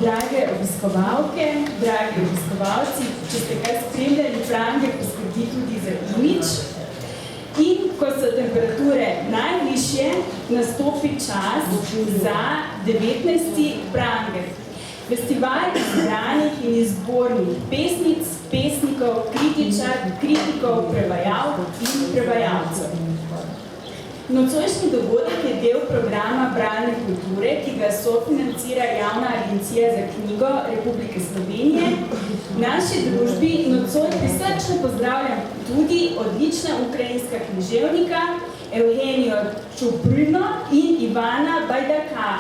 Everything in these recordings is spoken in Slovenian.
Drage obiskovalke, dragi obiskovalci, če ste kaj spremljali, Pranger poskrbi tudi za imidž. In ko so temperature najvišje, nastopi čas za 19. Pranger. Festival izbranih in izbornih pesnic, pesnikov, kritikov, prevajalk in prevajalcev. Nocojšnji dogodek je del programa Bralne kulture, ki ga sofinancira Javna agencija za knjigo Republike Slovenije. V naši družbi nocoj prisrčno pozdravljam tudi odlična ukrajinska književnika Evgenijo Čuprino in Ivana Bajdaka.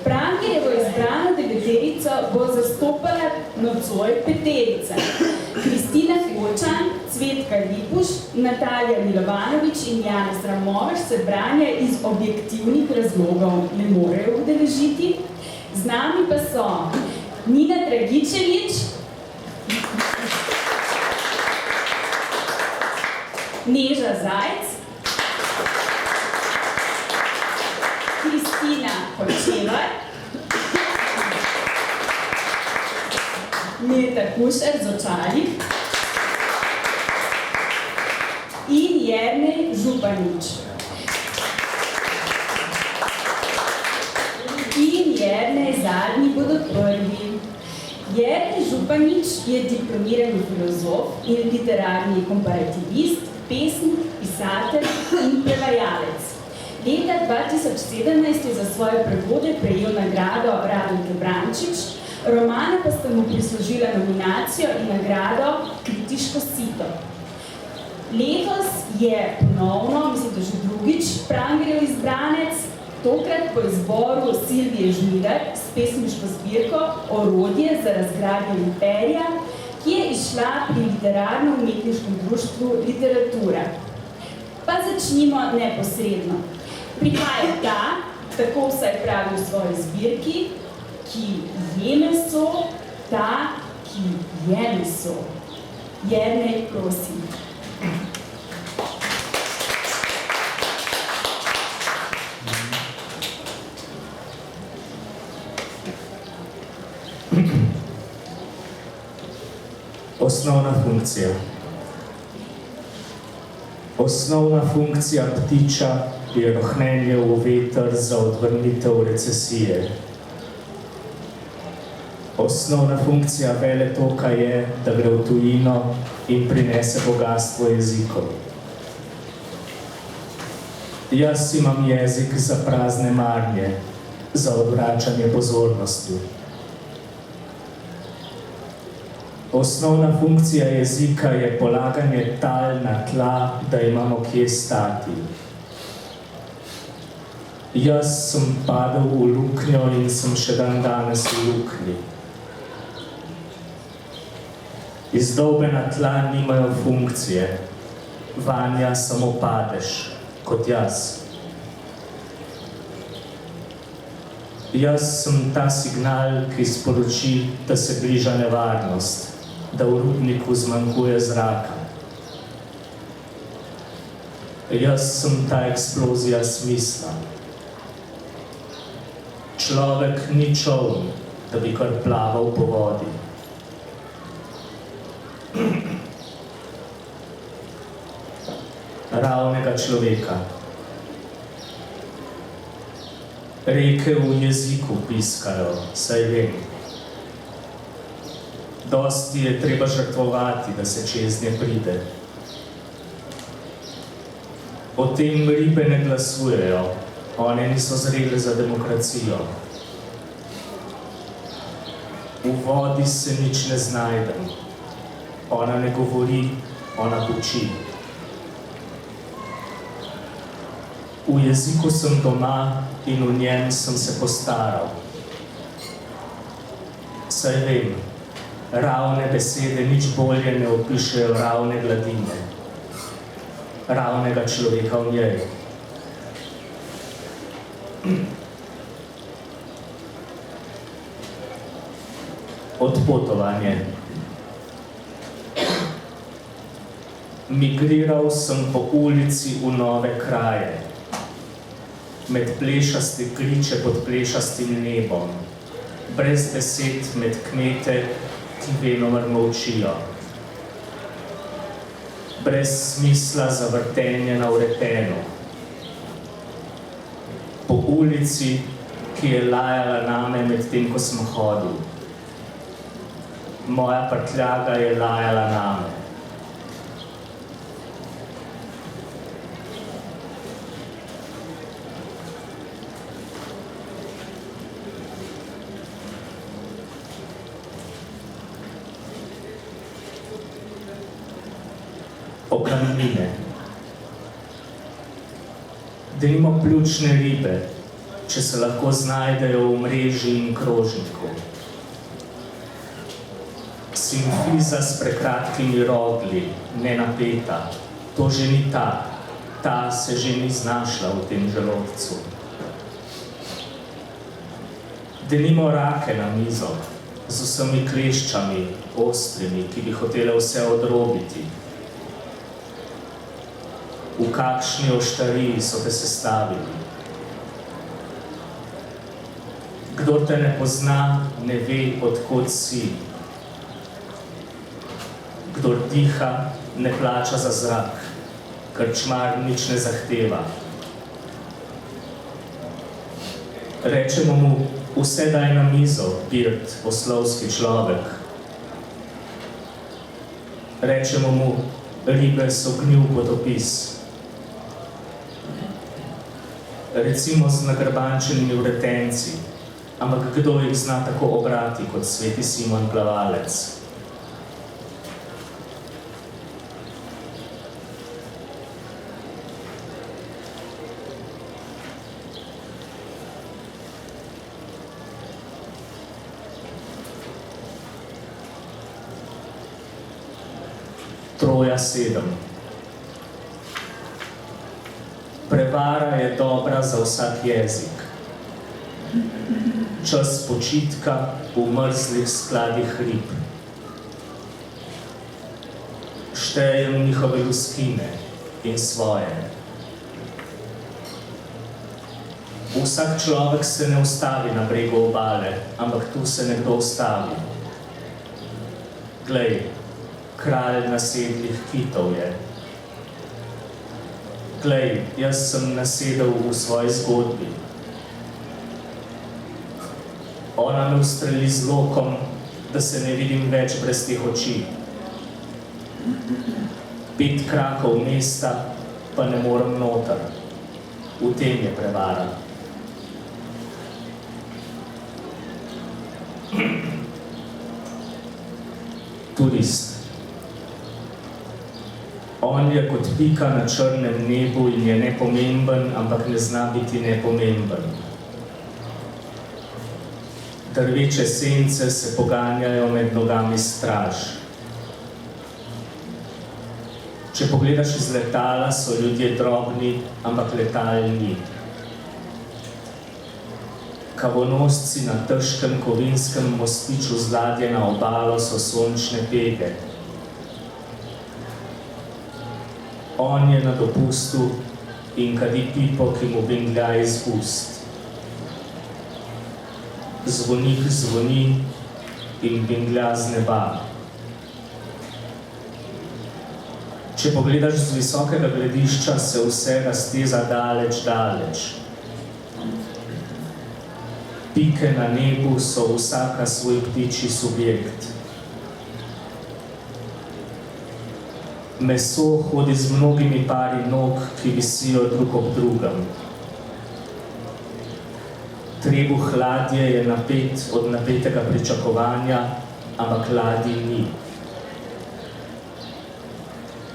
Prangerjevo izbrano deveterico bo zastopala nocoj peterica. Kristina Fočan, Cvetka Lipuš, Natalija Milovanovič in Janez Ramovaš se branja iz objektivnih razlogov ne morejo udeležiti. Z nami pa so Nina Dragičevič, Neža Zajc, Kristina Počevar, Meta Kušar Zočalik in Jernej Županič. In Jernej zadnji bodo prvi. Jernej Županič je diplomirani filozof in literarni komparativist, pesnik, pisatelj in prevajalec. Leta 2017 je za svoje prevode prejel nagrado Radenke Brančič, romana pa sta mu prislužila nominacijo in nagrado Kritiško sito. Letos je ponovno, mislim, da že drugič, Prangerjev izbranec, tokrat po izboru Silvije Žnidar s pesniško zbirko Orodje za razgradnjo imperija, ki je izšla pri literarno-umetniškem društvu Literatura. Pa začnimo neposredno. Prihaja ta, tako vsaj pravi v svoji zbirki, ki je meso, ta, ki je meso. Jernej, prosim. Osnovna funkcija. Osnovna funkcija ptiča je rohnenje v veter za odvrnitev recesije. Osnovna funkcija veletoka je, da gre v tujino in prinese bogastvo jezikov. Jaz imam jezik za prazne marnje, za odvračanje pozornosti. Osnovna funkcija jezika je polaganje tal na tla, da imamo kje stati. Jaz sem padel v luknjo in sem še dan danes v luknji. Izdolbena tla nimajo funkcije, vanja samo padeš, kot jaz. Jaz sem ta signal, ki sporoči, da se bliža nevarnost, da v rudniku zmanjkuje zraka. Jaz sem ta eksplozija smisla. Človek ni čoln, da bi kar plaval po vodi. Ravnega človeka. Reke v jeziku piskajo, saj vem. Dosti je treba žrtvovati, da se čez nje pride. O tem ribe ne glasujejo, one niso zrele za demokracijo. V vodi se nič ne znajdem. Ona ne govori, ona poči. V jeziku sem doma in v njem sem se postaral. Saj vem, ravne besede nič bolje ne opišejo ravne gladine, ravnega človeka v njej. Odpotovanje. Migriral sem po ulici v nove kraje, med plešaste griče pod plešastim nebom, brez besed med kmete, ki venomer molčijo. Brez smisla za vrtenje na vrtenu. Po ulici, ki je lajala name med tem, ko sem hodil. Moja prtljaga je lajala name. Okamnine. Denimo pljučne ribe, če se lahko znajdejo v mreži in krožniku. Simfiza s prekratkimi rogli, nenapeta, to že ni ta se že ni znašla v tem želodcu. Denimo rake na mizo, z vsemi kleščami, ostrimi, ki bi hotele vse odrobiti. V kakšni oštariji so te sestavili. Kdor te ne pozna, ne ve, od kod si. Kdor diha, ne plača za zrak, krčmar nič ne zahteva. Rečemo mu, vse daj na mizo, Birt, oslovski človek. Rečemo mu, ribe so gnil potopis. Recimo z nagrbančenimi vretenci, ampak kdo jih zna tako obrati kot sveti Simon Plavalec? Troja 7. Prevara je dobra za vsak jezik. Čas počitka v mrzlih skladih rib. Štejem njihove luskine in svoje. Vsak človek se ne ustavi na bregu obale, ampak tu se nekdo ustavi. Glej, kralj nasedlih kitov je. Glej, jaz sem nasedel v svoji zgodbi. Ona me ustreli z lokom, da se ne vidim več brez teh oči. 5 krakov mesta, pa ne morem noter. V tem je prevara. Turist. On je kot pika na črnem nebu in je nepomemben, ampak ne zna biti nepomemben. Drveče sence se poganjajo med nogami straž. Če pogledaš iz letala, so ljudje drobni, ampak letal ni. Kavonosci na težkem kovinskem mostiču z ladje na obalo so sončne pege. On je na dopustu in kadi pipo, ki mu binglja iz ust. Zvonik zvoni in binglja z neba. Če pogledaš z visokega gledišča, se vsega steza daleč, daleč. Pike na nebu so vsaka svoj ptičji subjekt. Meso hodi z mnogimi pari nog, ki visijo drug ob drugem. Trebuh ladje je napet od napetega pričakovanja, ampak ladji ni.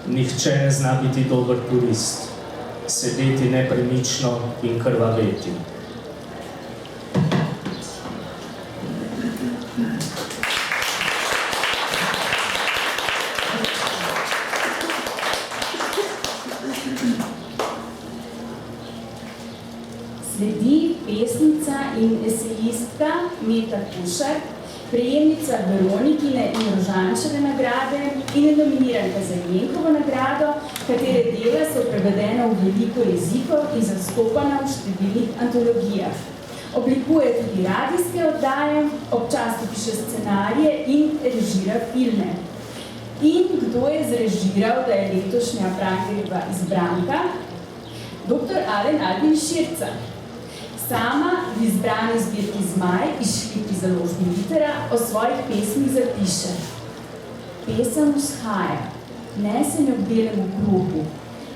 Nihče ne zna biti dober turist, sedeti nepremično in krvaveti. Sledi pesnica in esejistka Meta Kušar, prejemnica Veronikine in Rožančeve nagrade in je nominiranka za Jenkovo nagrado, katere dela so prevedena v veliko jezikov in zastopana v številnih antologijah. Oblikuje tudi radijske oddaje, občasno piše scenarije in režira filme. In kdo je zrežiral, da je letošnja Pranglerjeva izbranka? Dr. Alen Albin Širca. Sama v izbrani zbirki Zmaj izšli pri založbi Litera o svojih pesmih zapiše: Pesem vzhaja, nese me v belem okrogu,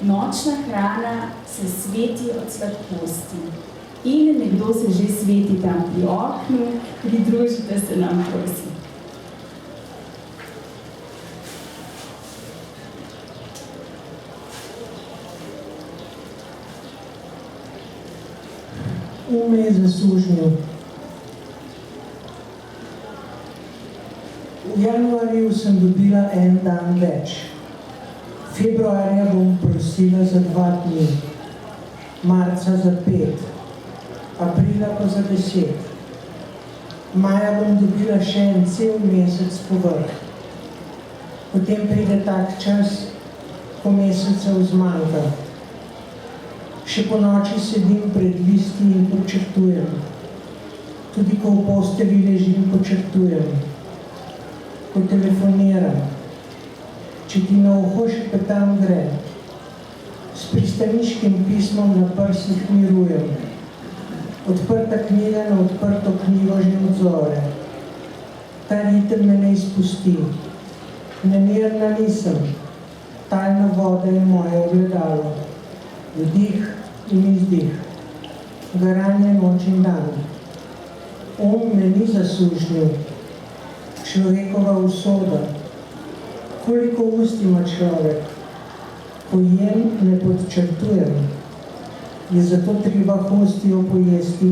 nočna hrana se sveti od sladkosti. In nekdo se že sveti tam pri oknu, pridružite se nam, prosim. Me je zasužnil. V januarju sem dobila en dan več. Februarja bom prosila za 2 dni, marca za 5, aprila pa za 10. Maja bom dobila še en cel mesec povrh. Potem pride tak čas, ko mesecev zmanjka. Še po noči sedim pred listi in počrtujem. Tudi ko v posteli ležim, počrtujem. Ko telefoniram. Če ti na uho šepetam gre. S pristaniškim pismom na prsih mirujem. Odprta knjiga na odprto knjigo že odzore. Ta ritem me ne izpusti. Nemirna nisem. Talna voda je moje ogledalo. Vdih in izdih, garanje noč in dan. Me ni zasužnil, človekova usoda. Koliko ust ima človek? Ko jem, ne podčrtujem. Je zato treba hostijo pojesti.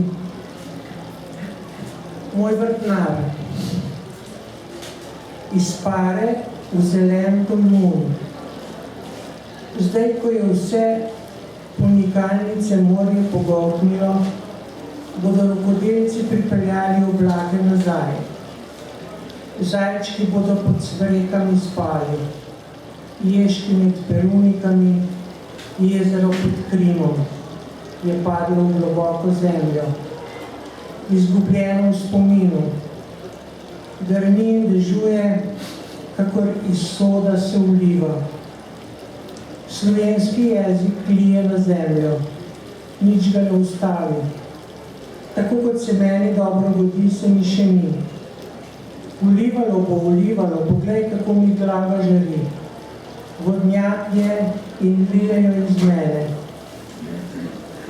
Moj vrtnar. Iz pare v zelen tolmun. Zdaj, ko je vse unikalnice morje pogoltnilo, bodo rokodelci pripeljali oblake nazaj. Zajčki bodo pod cvrekami spali, ježki med perunikami, jezero pod Krimom je padlo v globoko zemljo, izgubljeno v spominu. Grmi in dežuje, kakor iz soda se uliva. Slovenski jezik klije na zemljo, nič ga ne ustavi. Tako kot se meni dobro godi, se mi še ni. Ulivalo bo, poglej, kako mi glava žari. Vodnjak je in lijejo iz mene.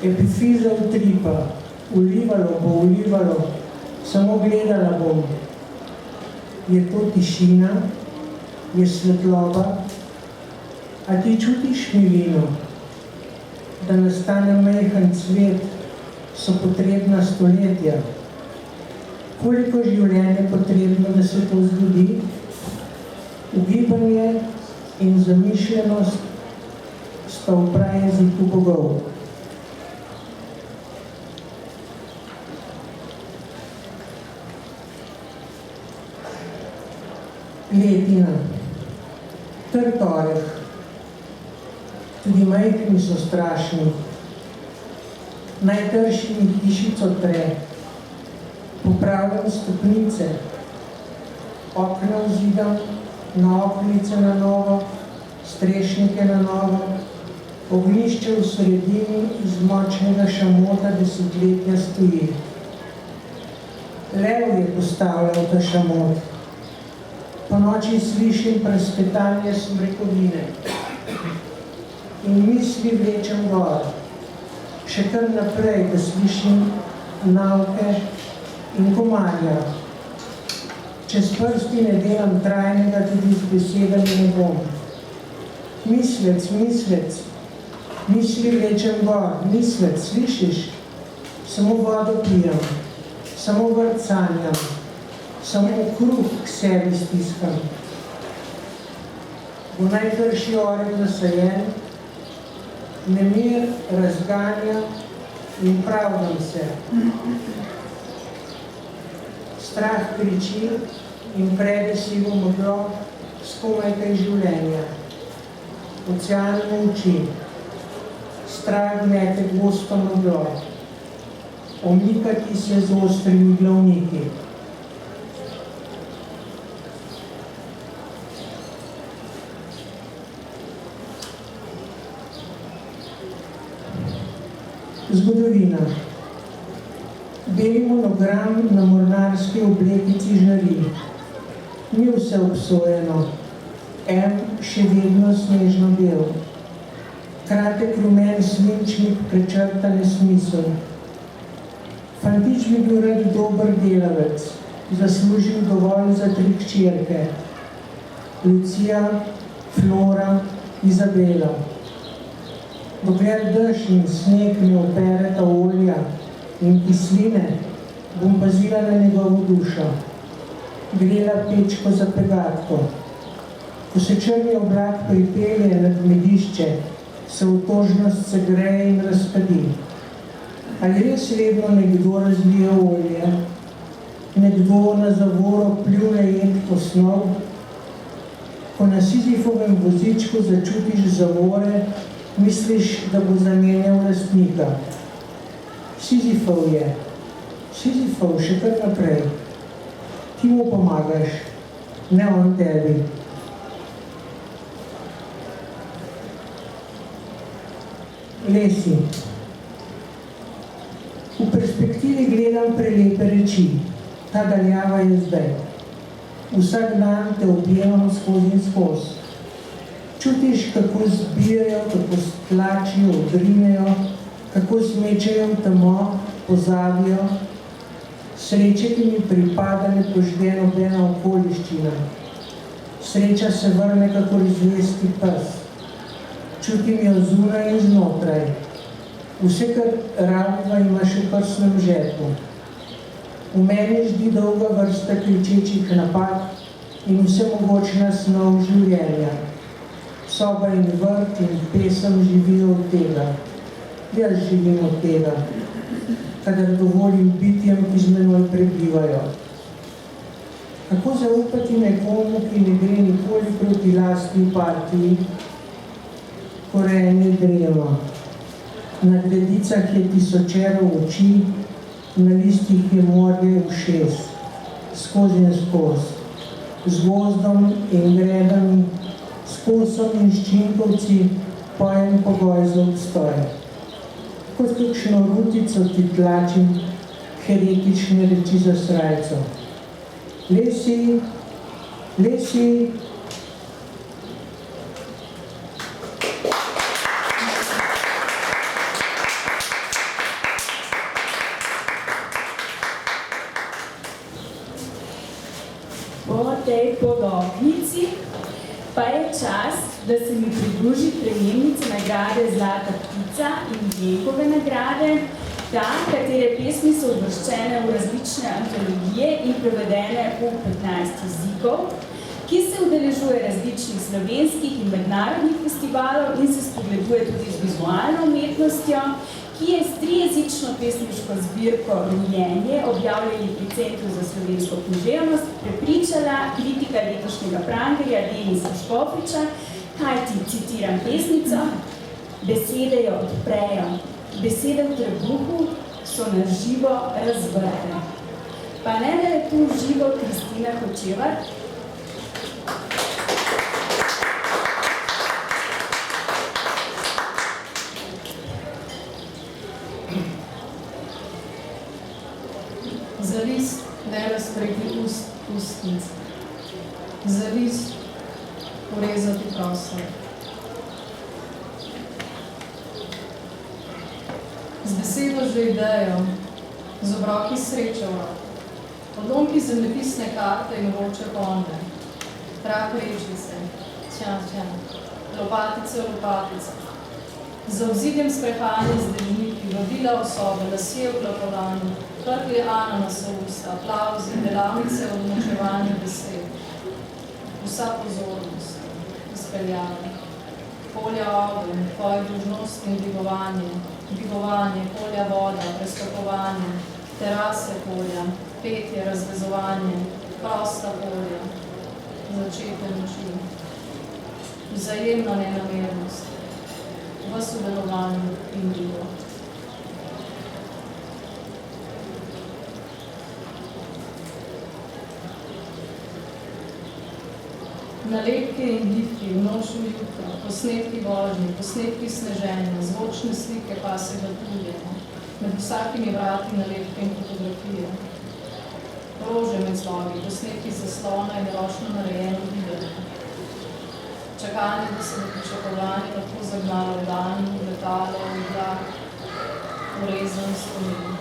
Epifiza utripa, ulivalo bo, samo gledala bom. Je to tišina, je svetloba. A ti čutiš milino, da nastane majhen cvet, so potrebna stoletja? Koliko življenj je potrebno, da se to zgodi? Ugibanje in zamišljenost sta v prajeziku bogov. Letina, trd oreh. Tudi majhni so strašni. Najtrši mi hišico tre. Popravljam stopnice. Okna vzidam, naoknice na novo, strešnike na novo. Ognjišče v sredini iz močnega šamota desetletja stoji. Lev je postavljal ta šamot. Po noči slišim prespetanje smrekovine. In misli vlečem gor, še kar naprej, da slišim nauke in komarja. Čez prsti ne delam trajnega, tudi z besedami ne bom. Mislec, misli vlečem gor, mislec, slišiš? Samo vodo pijem, samo vrt sanjam, samo kruh k sebi stiskam. Bo najtrši oreh zasajen, nemir razganja in pravdam se. Strah kriči in prede sivo meglo s komaj kaj življenja. Ocean molči. Strah gnete gosto meglo. Omikati se z ostrimi glavniki. Zgodovina. Beli monogram na mornarski oblekici žari. Ni vse obsojeno. M še vedno snežno bel. Kratek rumen svinčnik prečrta nesmisel. Fantič bi bil rad dober delavec, zaslužil dovolj za 3 hčerke. Lucija, Flora, Izabela. Dokler dež in sneg ne opereta olja in kisline, bom pazila na njegovo dušo. Grela pečko za pegatko. Ko se črni oblak pripelje nad mladišče, se otožnost segreje in razkadi. Ali res vedno nekdo razlije olje, nekdo na zavoro pljune jed osnov? Ko na Sizifovem vozičku začutiš zavore, misliš, da bo zamenjal lastnika. Sizifov je. Sizifov še kar naprej. Ti mu pomagaš, ne on tebi. Lesi. V perspektivi gledam prelepe reči. Ta daljava je zdaj. Vsak dan te objemam skozi in skozi. Čutiš, kako zbijajo, kako stlačijo, odrinejo, kako smečajo v temo, pozabijo. Sreče, ki mi pripada, ne požde nobena okoliščina. Sreča se vrne kakor zvesti pes. Čutim jo zunaj in znotraj. Vse, kar rabiva, imaš v prsnem žepu. V meni ždi dolga vrsta kričečih napad in vsemogočna snov življenja. Soba in vrt in pesem živijo od tega. Jaz živim od tega, kadar dovolim bitjem, ki z menoj prebivajo. Kako zaupati nekomu, ki ne gre nikoli proti lastni partiji? Korenje dreva. Na gredicah je tisočero oči, na listih je morje ušes, skozi in skozi, z gozdom in gredami, s kosom in ščinkovci, pojem pogoj za obstoj. Kot kakšno rutico ti tlačim heretične reči za srajco. Lesi, lesi. Po tej podobnici pa je čas, da se mi pridruži prejemnica nagrade Zlata ptica in Jenkove nagrade, ta, katere pesmi so uvrščene v različne antologije in prevedene v 15 jezikov, ki se udeležuje različnih slovenskih in mednarodnih festivalov in se spogleduje tudi z vizualno umetnostjo, ki je s trijezično pesniško zbirko Rojenje, objavljeni pri Centru za slovensko književnost, prepričala kritika letošnjega Prangerja Denisa Škofiča, kajti, citiram pesnico, besede jo odprejo, besede v trebuhu so na živo razvrte. Pa ne, da je tu živo Kristina Hočevar. Za list ne raztregi ustnic, za list urezati prostor. Z besedo že idejo, z obroki srečava, odlomki zemljepisne karte in vroče ponde, trak rečice, tja, lopatice, za obzidjem sprehajanje z dežniki, vabila osobe, lasje v klapovanju, prvi ananasa usta, aplauzi, delavnice od močevanja besed, vsa pozornost, izpeljava, polja ogen, tvoje dolžnosti in dvigovanje, polja voda, prestopovanje, terase polja, petje, razvezovanje, prosta polja, začetne noči, vzajemna nenamernost, v sodelovanju in drugo. Nalepke in gifki, v noču jutra, posnetki vožnje, posnetki sneženja, zvočne slike pasega tuljenja, med vsakimi vrati nalepke in fotografije. Rože med zlogi, posnetki zaslona in ročno narejeno videnje. Čakanje, da se bo pričakovanje lahko zagnalo v dan, v letalo, v vlak, urezan spomin.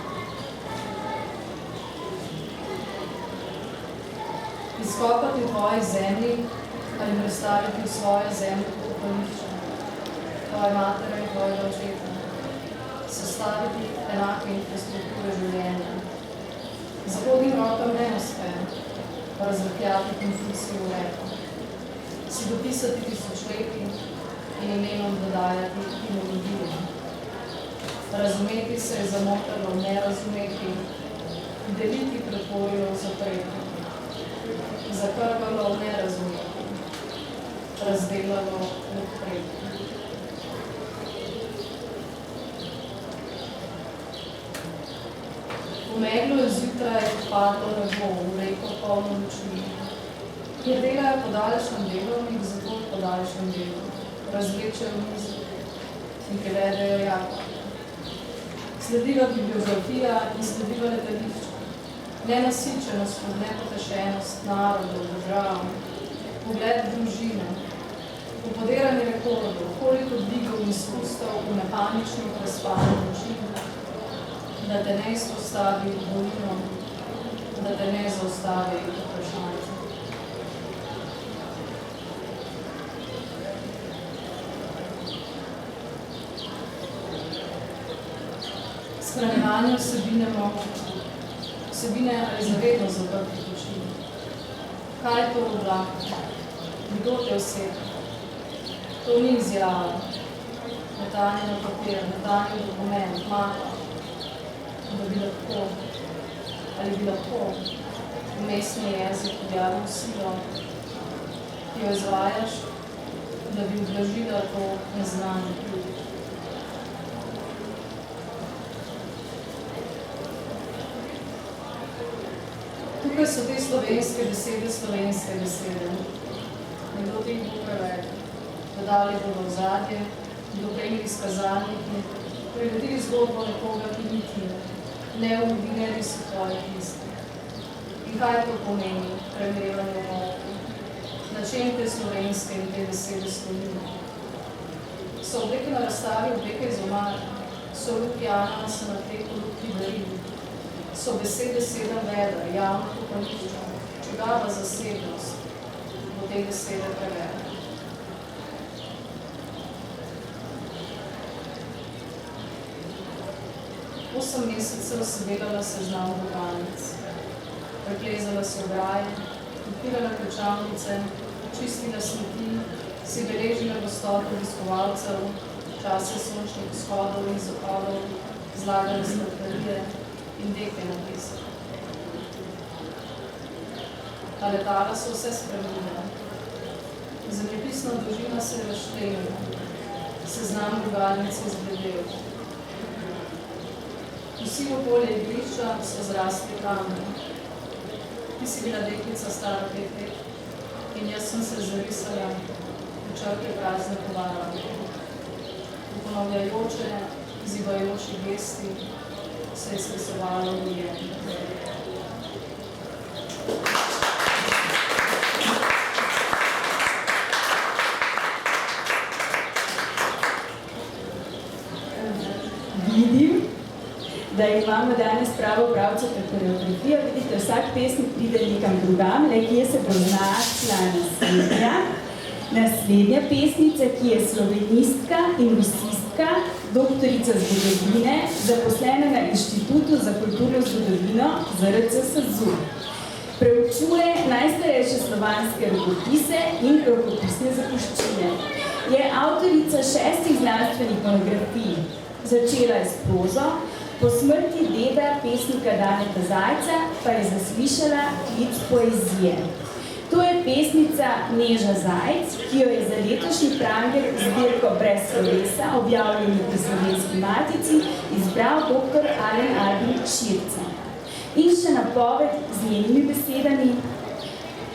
Izkopati v tvoji zemlji ali predstaviti v svoje zemlji pokopališče, tvoje matere in tvojega očeta, sestaviti enake infrastrukture življenja. Zahodnim rokam ne uspe, razvrkljati konfuzije v reku, si dopisati tisočletji in imenom dodajati imologije. Razumeti se je zamotalo nerazumeti, deliti pretvorilo v zapreti, zakrvalo nerazumeti, razdelalo odpreti. V meglo je zjutraj padlo nebo, v reko polno noči. Kjer delajo po daljšem delovnik, zato po daljšem delu. Razvlečejo mizo in prevedejo jako. Sledila bibliografija in sledila letališča. Nenasičenost, nepotešenost narodov, držav, pogled družine, upodiranje rekordov, koliko dvigov in spustov v mehaničnih prespanih načinah, da te ne izpostavi bolino, da te ne zaustavi vprašanje. Shranjevanje vsebine ali zavedno zaprtih oči. Kaj je to oblak? Kdo te oseba? To ni izjava. Metanje na papir, metanje dokument, mapa. Da bi lahko, ali bi lahko vmesni jezik objavil silo, ki jo izvajaš, da bi ublažila to neznanje. Tukaj so te slovenske besede. Nekdo teh bo prevedel. Dodali bodo v zadje, doprejeli izkazalniki, priredili zgodbo nekoga, ki ni ti, ne uvidinili so tvojih listih. In kaj to pomeni, premerevanje v oku? Na čem te slovenske in te besede stojijo? So obleke na razstavi, obleke iz omara, so luki ananasa na teku, luki darili. So besede 7 vedra, javno pokolišča, čigava zasebnost, bo te besede prevedla. 8 mesecev se delala seznam vogalnic, preplezala se ograje, odpirala ključavnice, čistila smeti, si beležila gostoto obiskovalcev, čase sončnih vzhodov in zahodov, zlagala strategije in deke napisala. A letala so vse spremenila. Zemljepisna dolžina se je razšteljila, seznam vogalnic je zbledel. Vsi okolje igrišča so zrasli kamne. Ti si bila deklica stara 5 let in jaz sem se zarisala v črke prazne povarane. V ponavljajoče, zibajoči gesti se je stresovalo ujenje. Vidim, da imamo danes pravo pravcata koreografijo. Vidite, vsak pesnik pride nekam drugam, le kje se bo znašla naslednja. Naslednja pesnica, ki je slovenistka in rusistka, doktorica zgodovine, zaposlena na Inštitutu za kulturno zgodovino ZRC SAZU. Preučuje najstarejše slovanske rokopise in rokopisne zapuščine. Je avtorica 6 znanstvenih monografij. Začela je s prozo, Po smrti deda pesnika Daneta Zajca pa je zaslišala klic poezije. To je pesnica Neža Zajc, ki jo je za letošnji Pranger zbirko Brez slovesa, objavljeni pri Slovenski matici, izbral dr. Alen Albin Širca. In še napoved z njenimi besedami: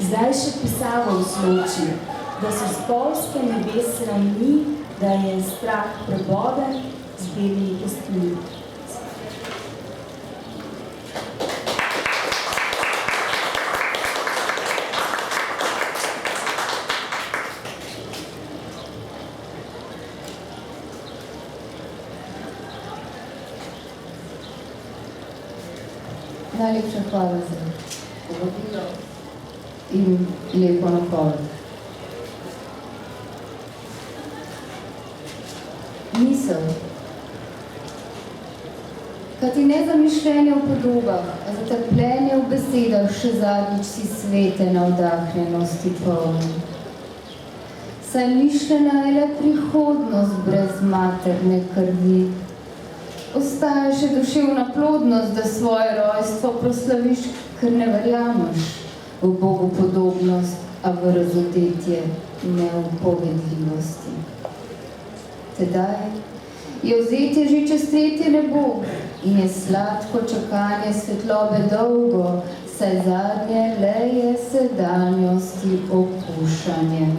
zdaj še pisavo usloči, da so spolske nebes ravni, da je strah preboden z belimi kostmi. Najlepša hvala za povabilo in lepo napoved. Misel. Kajti nezamišljenje v podobah, a zatrpljenje v besedah še zadnjič si svete navdahnjenosti polni. Saj mišljena je le prihodnost brez materne krvi. Ostaja še duševna plodnost, da svoje rojstvo proslaviš, ker ne verjameš v Bogu podobnost, a v razodetje neupovedljivosti. Tedaj je vzetje že čez tretje nebo in je sladko čakanje svetlobe dolgo, saj zadnje le je sedanjosti opuščanje.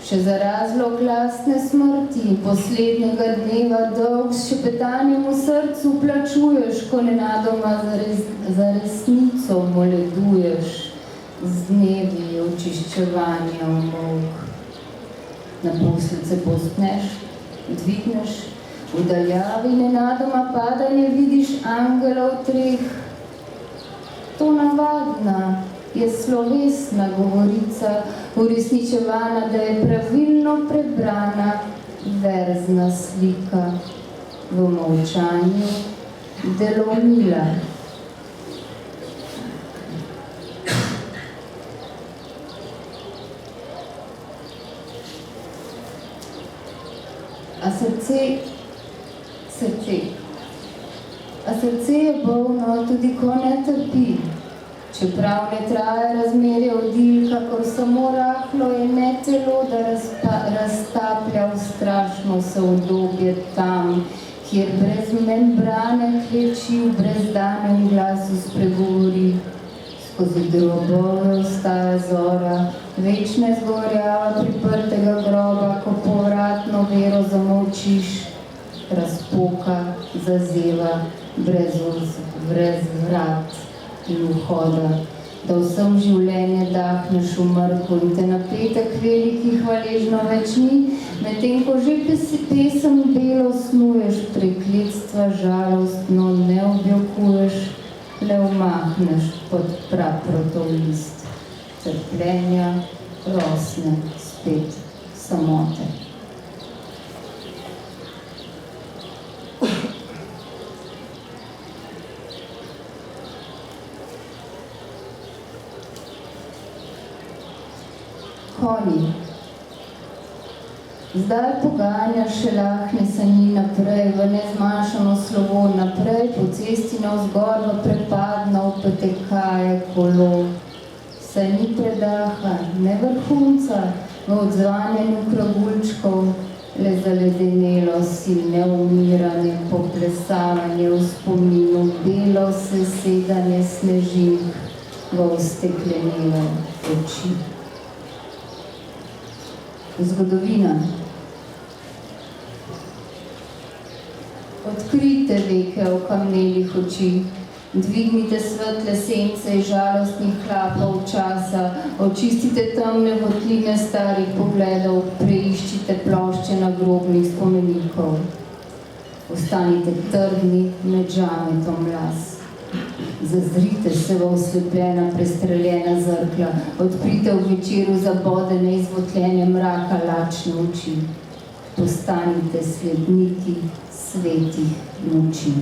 Še za razlog lastne smrti, poslednjega dneva dolg s šepetanjem v srcu plačuješ, ko nenadoma za resnico moleduješ, z dnevi očiščevanja v molk. Naposled se pospneš, dvigneš, v daljavi nenadoma padanje vidiš angelov treh. To navadna je slovesna govorica, uresničevana, da je pravilno prebrana verzna slika v molčanju delomila. A srce je bolno, tudi ko ne trpi. Čeprav ne traja razmerje odil, kakor samo rahlo je ne telo, da raztaplja v strašno soudobje tam, kjer brez membrane kleči v brezdanem glasu spregovori. Skozi drobove ostaja zora, večna izgovorjava priprtega groba, ko povratno vero zamolčiš, razpoka, zazeva, brez vrat in vhoda, da vsem življenje dahneš v mrku in te napetek velikih hvaležno več ni, medtem ko že pesem belo snuješ, prekletstva žalostno ne objokuješ, le umahneš pod praprotov list, trpljenja, rosne, spet samote. Konji. Zdaj poganja še lahne sani naprej, v nezmanjšano slovo naprej, po cesti navzgor v prepadno upetekaje kolo. Saj ni predaha, ne vrhunca, v odzvanjenju kragulčkov, le zaledenelost in neumiranje, poplesavanje v spominu, belo sesedanje snežink v osteklenele oči. Zgodovina. Odkrite veke okamnelih oči, dvignite svetle sence iz žalostnih hlapov časa, očistite temne votline starih pogledov, preiščite plošče nagrobnih spomenikov. Ostanite trdni med žametom las. Zazrite se v oslepljena, prestreljena zrkla, odprite v večeru zabodene izvotljene mraka lačne oči. Postanite sledniki svetih noči.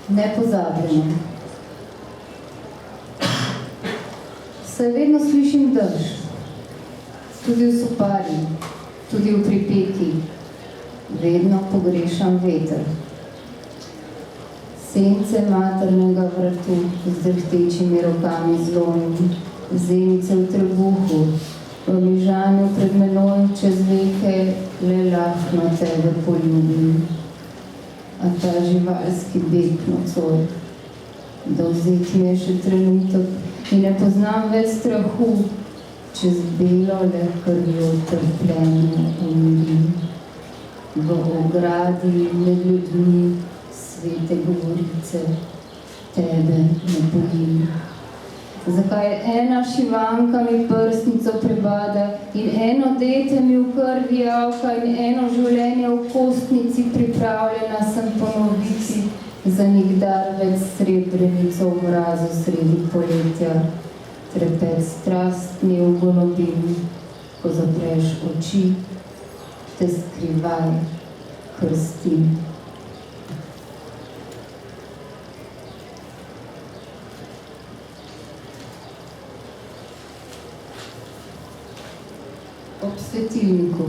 Nepozabljeno. Saj vedno slišim dež, tudi v sopari, tudi v pripeki, vedno pogrešam veter. Sence maternega vrtu z drhtečimi rokami zlomim, zenice v trebuhu, v mižanju pred menoj čez veke le lahno tebe poljubim. A ta živalski beg nocoj, dovzet mi je še trenutek in ne poznam več strahu, čez belo le krvjo trpljenje umirim. V ogradi med ljudmi svete govorice, tebe ne bojim. Zakaj ena šivanka mi prsnico prebada in eno dete mi v krvi javka in eno življenje v kostnici pripravljena sem ponoviti za nikdar več srebrenico v mrazu sredi poletja. Trepet strastni ugonobim, ko zapreš oči, te skrivaj krstim. Ob svetilniku.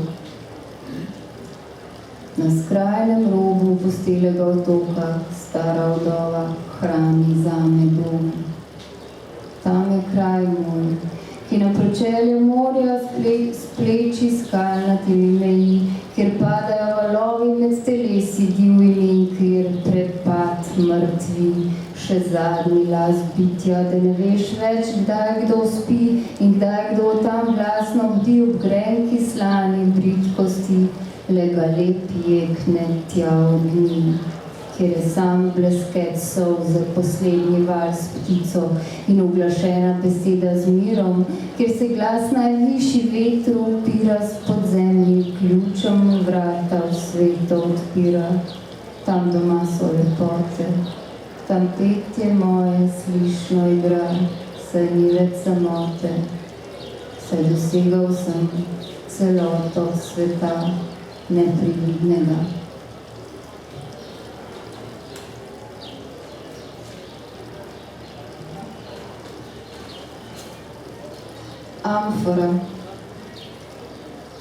Na skrajnem robu pustelega otoka stara vdova hrani zame dom. Tam je kraj moj, ki na pročelje morja spleči skalnatimi meji, kjer padajo valovi med telesi divjimi in kjer prepad mrtvi, še zadnji las bitja, da ne veš več, kdaj kdo spi in kdaj kdo tam glasno bdi ob grenki slani bridkosti, le ga lep jekne tja od dni, kjer je sam blesket solze poslednji val s ptico in uglašena beseda z mirom, kjer se glas najvišji vetru upira s podzemnim ključem vrata v sveto odpira. Tam doma so lepote, tam petje moje slišno igra, saj ni več samote, saj dosegal sem celoto sveta neprividnega. Amfora.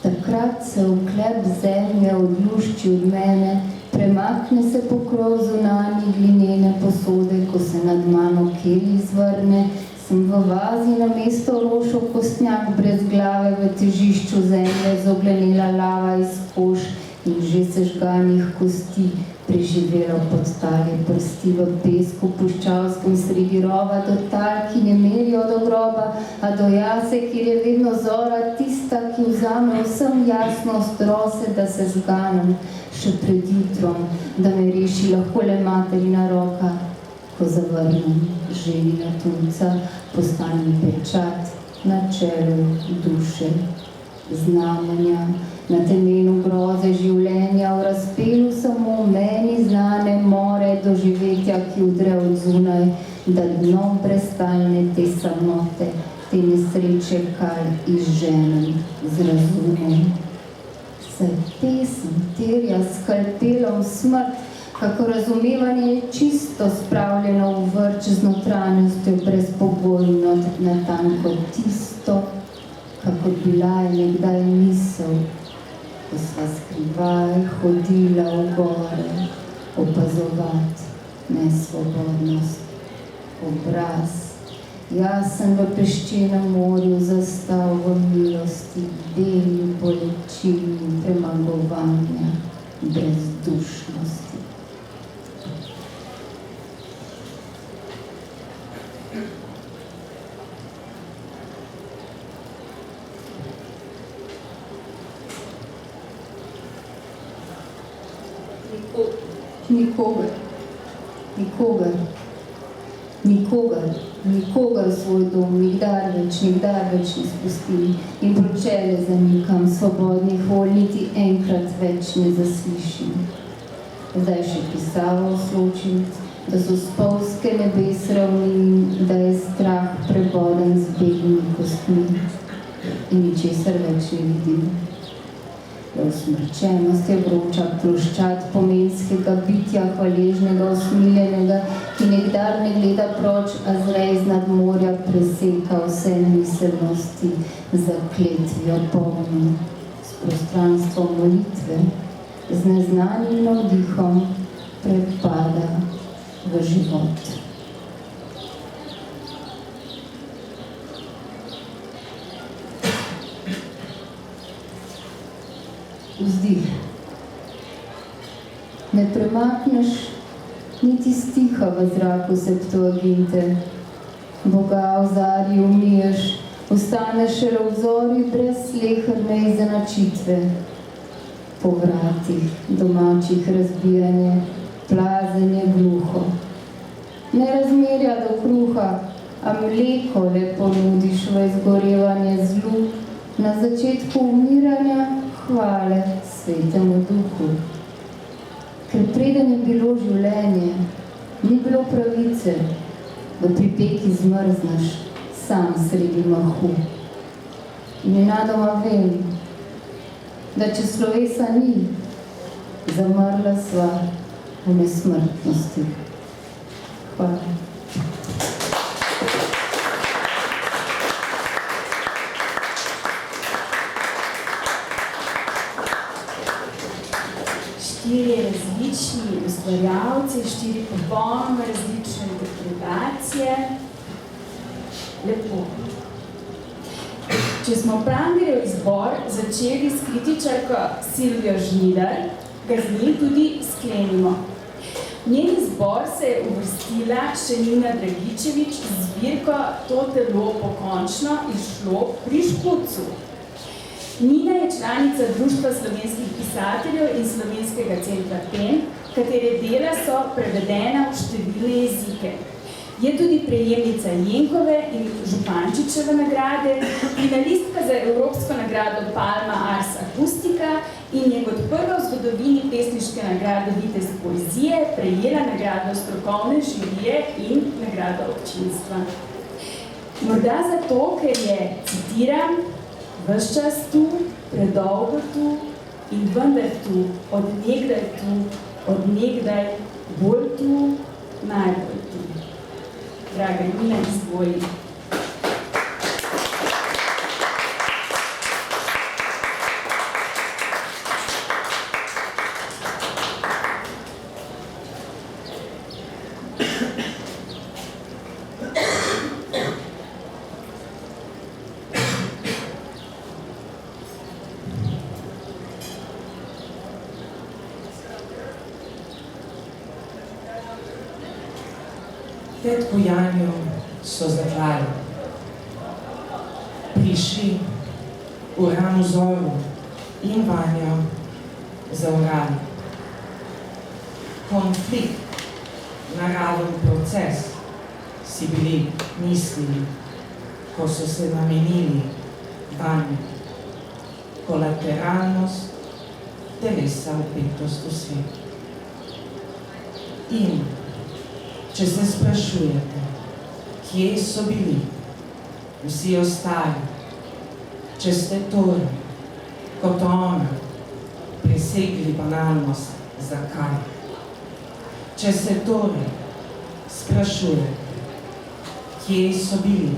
Takrat se oklep zemlje odlušči od mene, premakne se pokrov zunanji glinene posode, ko se nad mano kelij zvrne, sem v vazi namesto rošo kostnjak brez glave v težišču zemlje zoglenela lava iz kož in že sežganih kosti, preživelo pod talje prsti v pesku puščavskem sredi rova, do tal, ki ne merijo do groba, a do jase, kjer je vedno zora, tista, ki vzame vsem jasnost rose, da se zganem še pred jutrom, da me reši lahko le materina roka. Ko zavrnem želina tunca, postane pečat na čelu duše, znamenja, na temenu groze življenja, v razpelu samo meni znane more doživetja, ki udre od zunaj, da dno prestalne te samote, te nesreče kar izženem z razumom. Saj pesem terja skalpelom smrt, kako razumevanje je čisto spravljeno v vrč z notranjostjo brezpogojno, natanko tisto, kako bila je nekdaj misel, ko sva skrivaj hodila v gore, opazovat nesvobodnost, obraz. Jaz sem v peščenem morju zastal v milosti, beli bolečini premagovanja, brezdušnosti. Nikogar svoj dom nikdar več ne spustim in pročele zamikam svobodnih volj, niti enkrat več ne zaslišim. Zdaj še pisavo sločim, da so spolzke nebes ravnin, da je strah preboden postavljen z belimi kostmi in ničesar več ne vidim. Usmrčenost je vroča ploščad pomenskega bitja, hvaležnega, usmiljenega, ki nekdar ne gleda proč, a zrej iznad morja preseka vse miselnosti za kletvijo polno, s prostranstvom molitve, z neznanim navdihom prepada v život. Vzdih. Ne premakneš niti stiha v zraku Septuaginte. Boga v zarji umiješ, ostaneš šele v vzori brez sleherne izenačitve. Po vratih domačih razbijanje, plazenje gluho. Ne razmerja do kruha, a mleko le ponudiš v izgorevanje zlu, na začetku umiranja hvale Svetemu Duhu. Ker preden je bilo življenje, ni bilo pravice, da pri peki zmrzneš sam sredi mahu. In nenadoma vem, da če slovesa ni, zamrla sva v nesmrtnosti. Hvala. Štiri različni ustvarjalci, štiri popolnoma različne interpretacije. Lepo. Če smo Prangerjev izbor začeli s kritičarko Silvijo Žnidar, ga z njim tudi sklenimo. V njen izbor se je uvrstila še Nina Dragičevič z zbirko To telo pokončno izšlo pri Škucu. Nina je članica Društva slovenskih pisateljev in Slovenskega centra PEN, katere dela so prevedena v številne jezike. Je tudi prejemnica Jenkove in Župančičeve nagrade, finalistka za Evropsko nagrado Palma Ars Acustica in je kot prva v zgodovini pesniške nagrade Vitez poezije prejela nagrado strokovne žirije in nagrado občinstva. Morda zato, ker je, citiram, ves čas tu, predolgo tu in vendar tu, od nekdaj bolj tu, najbolj tu. Draga Nina, izvoli. Pred pojanjem so zaklali. Prišli v rano zoru in vanjo zaorali. Konflikt, naraven proces, si bili mislili, ko so se namenili vanjo. Kolateralnost, telesa upetost v svet. In če se sprašujete, kje so bili vsi ostali, če ste torej, kot ona, presegli banalnost, zakaj? Če se torej sprašujete, kje so bili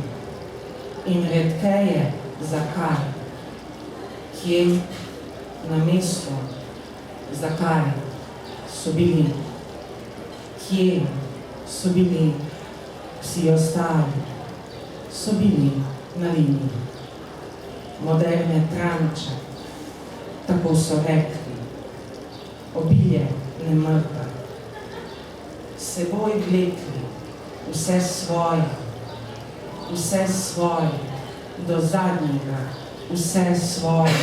in redkeje, zakaj? Kje na mesto, zakaj so bili? Kje so bili vsi ostali, so bili na liniji. Moderne tranče, tako so rekli, obilje ne mrda. Seboj vlekli vse svoje, do zadnjega, vse svoje,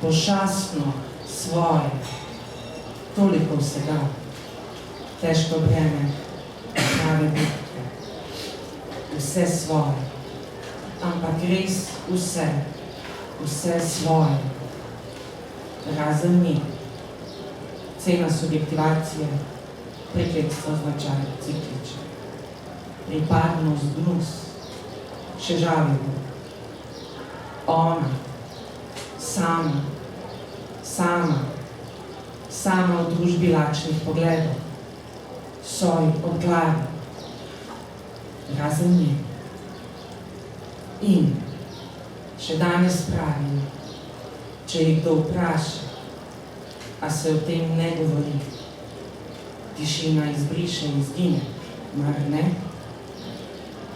pošastno svoje, toliko vsega, težko breme, prave bitke, vse svoje, ampak res vse svoje, razen mi, cena subjektivacije, prekletstvo značaj cikliče, pripadnost gnus, še žalimo. Ona, sama v družbi lačnih pogledov, soj od glave, razen nje. In še danes pravim, če jih kdo vpraša, a se o tem ne govori, tišina izbriše in izgine, mar ne?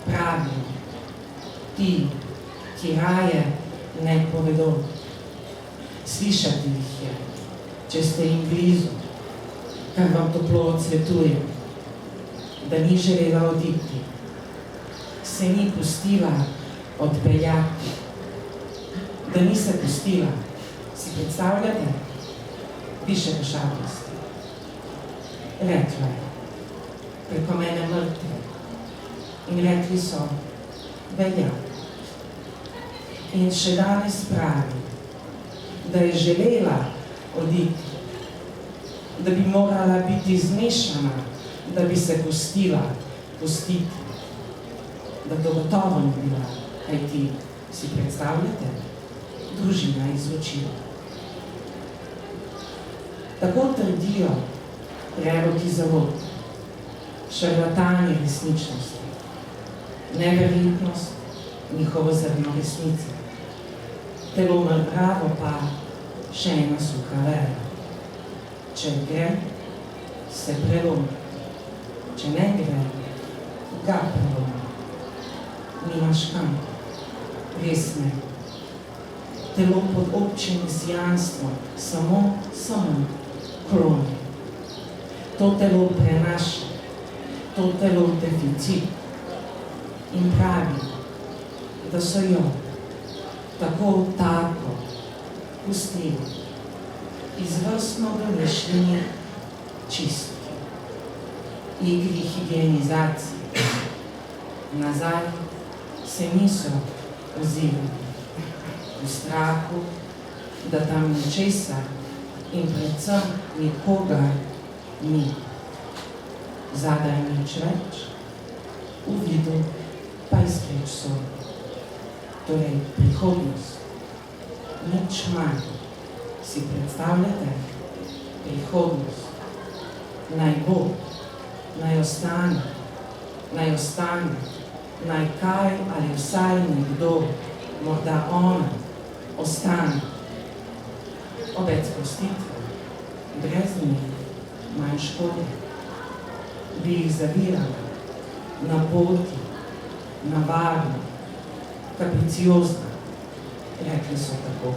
Pravim, ti, ki raje ne povedo, slišati jih je, če ste jim blizu, kar vam toplo odsvetuje, da ni želela oditi, se ni pustila odpeljati, da ni se pustila, si predstavljate? Piše v šablosti. Rekla je, preko mene mrtve, in rekli so, velja. In še danes pravi, da je želela oditi, da bi morala biti zmešana, da bi se pustiti, da to gotovo ni bila, kaj ti si predstavljate, družina izročila. Tako trdijo preroki zavod, šarlatani resničnosti, neverjetnost, njihovo zrno resnice. Telo mrbravo pa še ena suha vera. Če gre, se prelomi. Če ne gre, ga prelomi. Nimaš kam, res ne. Telo pod občim izjanstvom samo kloni. To telo prenaša, to telo deficit. In pravi, da so jo tako pustili, izvrstno domišljeni čistki, igri higienizacije. Nazaj se niso ozirali, v strahu, da tam ničesar in predvsem nikogar ni. Zadaj nič več, v vidu pa izpreč so. Torej, prihodnost, nič manj. Si predstavljate? Prihodnost. Naj bo, naj ostane, naj kaj ali vsaj nekdo, morda ona, ostane. Obec prostitve, brez njih, manj škode. Bi jih zavirala, na poti, na varno, kapiciozna, rekli so tako.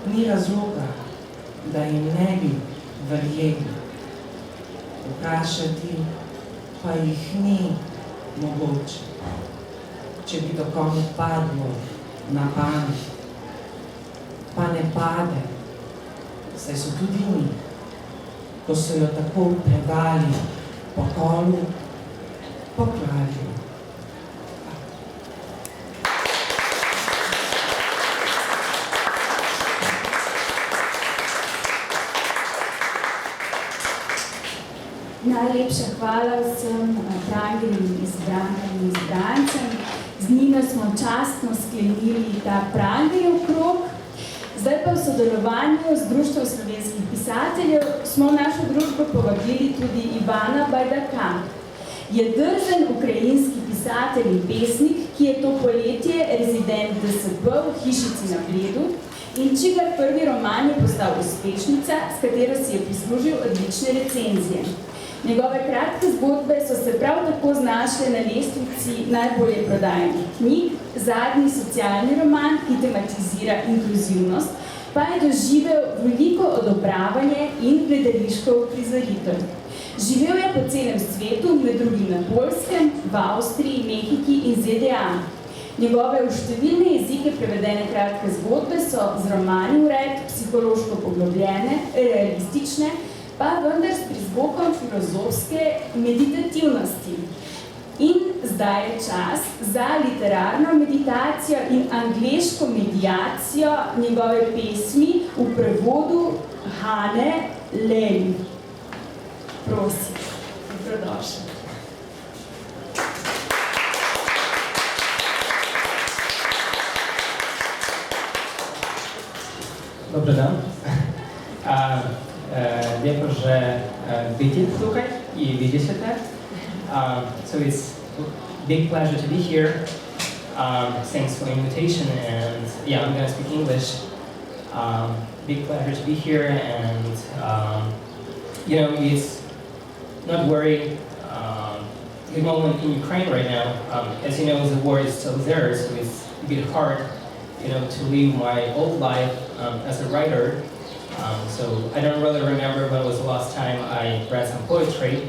Ni razloga, da jim ne bi verjeli. Vprašati pa jih ni mogoče, če bi do komu padlo na pamet. Pa ne pade, saj so tudi mi, ko so jo tako predali po kolu, poklali. Najlepša hvala vsem dragim izbranim izbrancem. Z njimi smo častno sklenili ta Prangrijev krog. Zdaj pa v sodelovanju z Društvom slovenskih pisateljev smo v našo družbo povabili tudi Ivana Bajdaka. Je drzen ukrajinski pisatelj in pesnik, ki je to poletje rezident DSP v Hišici na Bledu in čigar prvi roman je postal uspešnica, s katero si je prislužil odlične recenzije. Njegove kratke zgodbe so se prav tako znašle na lestvici najbolje prodajanih knjig, zadnji socialni roman, ki tematizira inkluzivnost, pa je doživel veliko odobravanje in gledališko uprizoritev. Živel je po celem svetu, med drugim na Poljskem, v Avstriji, Mehiki in ZDA. Njegove v številne jezike prevedene kratke zgodbe so z romani vred, psihološko poglobljene, realistične, pa vendar s prizvokom filozofske meditativnosti. In zdaj je čas za literarno meditacijo in angleško mediacijo njegove pesmi v prevodu Hane Lely. Prosim, dobrodošli. Добрий день. Дякую, że bycie tutaj i widzicie. So it's a big pleasure to be here. Thanks for the invitation, and yeah, I'm gonna speak English. Big pleasure to be here, and you know, it's not very good moment in Ukraine right now. As you know, the war is still there, so it's a bit hard, you know, to live my old life as a writer. So I don't really remember when was the last time I read some poetry.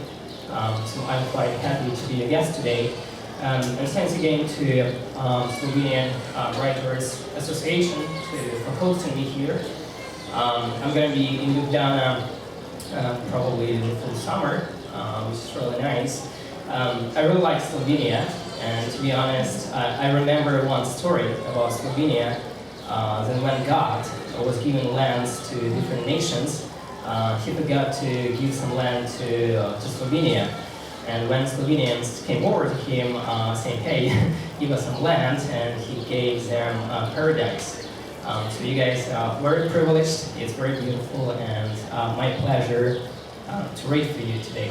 So I'm quite happy to be a guest today. And thanks again to Slovenian Writers Association for hosting me here. I'm going to be in Ljubljana probably for the summer, which is really nice. I really like Slovenia, and to be honest, I remember one story about Slovenia. That when God was giving lands to different nations, he forgot to give some land to Slovenia. And when Slovenians came over to him saying, hey, give us some land, and he gave them paradise. So you guys are very privileged, it's very beautiful, and my pleasure to read for you today.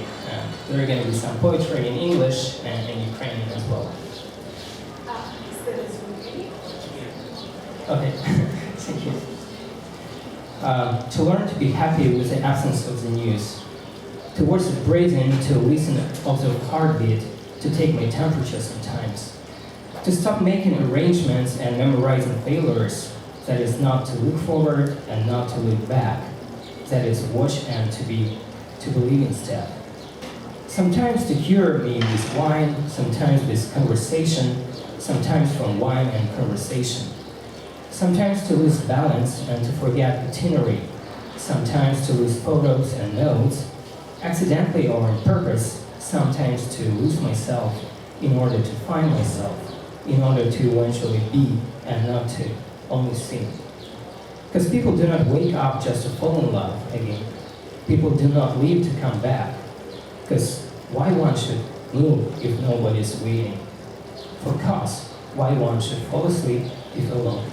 There are going to be some poetry in English and in Ukrainian as well. Okay, thank you. To learn to be happy with the absence of the news. Towards the breathing, to listen, observe heartbeat, to take my temperature sometimes. To stop making arrangements and memorizing failures. That is not to look forward and not to look back. That is watch and to believe instead. Sometimes to cure me with wine, sometimes with conversation, sometimes from wine and conversation. Sometimes to lose balance and to forget itinerary. Sometimes to lose photos and notes, accidentally or on purpose. Sometimes to lose myself in order to find myself, in order to eventually be and not to only see. Because people do not wake up just to fall in love again. People do not leave to come back. Because why one should move if nobody is waiting? For cause, why one should fall asleep if alone?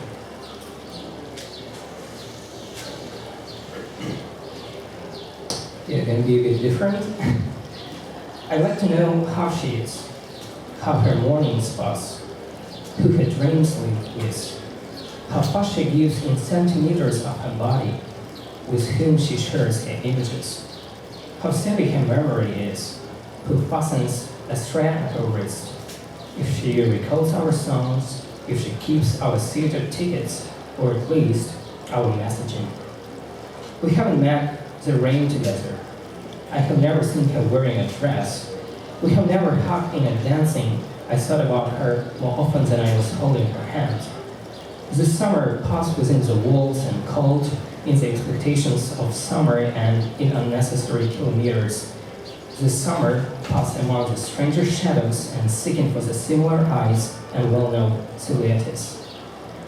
Yeah, going to be a bit different. I'd like to know how she is, how her mornings pass, who her dreams live with, how fast she gives in centimeters of her body, with whom she shares her images, how steady her memory is, who fastens a thread at her wrist, if she recalls our songs, if she keeps our theater tickets, or at least our messaging. We haven't met the rain together. I have never seen her wearing a dress. We have never hugged in a dancing. I thought about her more often than I was holding her hand. This summer passed within the walls and cold, in the expectations of summer and in unnecessary kilometers. This summer passed among the stranger shadows and seeking for the similar eyes and well-known silhouettes.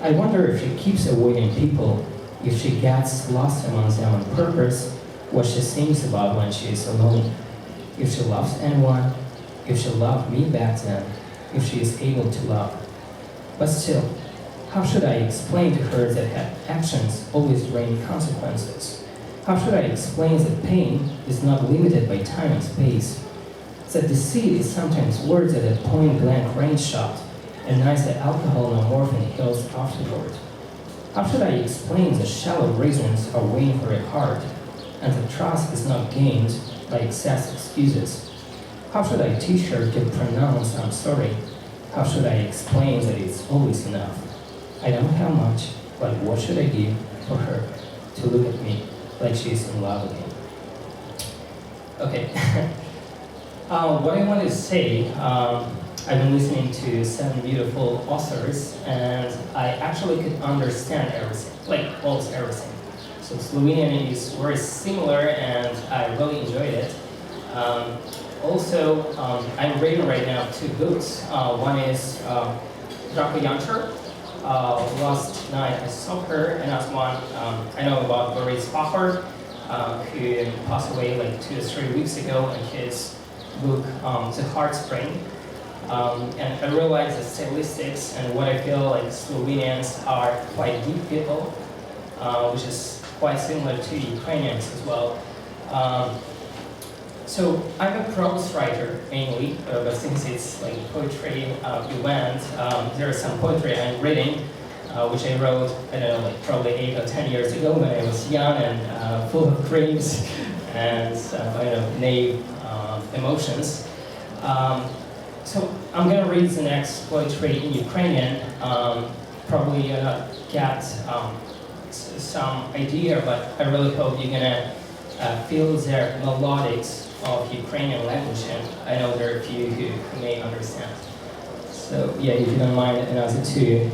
I wonder if she keeps avoiding people, if she gets lost among them on purpose, what she thinks about when she is alone, if she loves anyone, if she loved me back then, if she is able to love. But still, how should I explain to her that her actions always bring consequences? How should I explain that pain is not limited by time and space? That deceit is sometimes worse than a point-blank range shot, and nice that alcohol no morphine heals afterward. How should I explain that shallow reasons are weighing for a heart, and that trust is not gained by excess excuses? How should I teach her to pronounce I'm sorry? How should I explain that it's always enough? I don't have much, but what should I give for her to look at me like she's in love again? Okay. What I wanted to say, I've been listening to some beautiful authors, and I actually could understand everything, like almost everything. So Slovenian is very similar, and I really enjoyed it. Also, I'm reading right now 2 books. One is Draka Jančar. Last night I saw her, and as one I know about Boris Pahor, who passed away like 2 to 3 weeks ago, and his book The Heartspring. And I realized the stylistics and what I feel like Slovenians are quite deep people. which is quite similar to Ukrainians as well. So I'm a prose writer mainly, but since it's like poetry event, there is some poetry I'm reading, which I wrote, I don't know, like probably 8 or 10 years ago when I was young and full of dreams and naive emotions. So I'm gonna read the next poetry in Ukrainian. Probably you're not get some idea, but I really hope you're gonna feel their melodics of Ukrainian language, and I know there are a few who may understand. So yeah, if you don't mind, another 2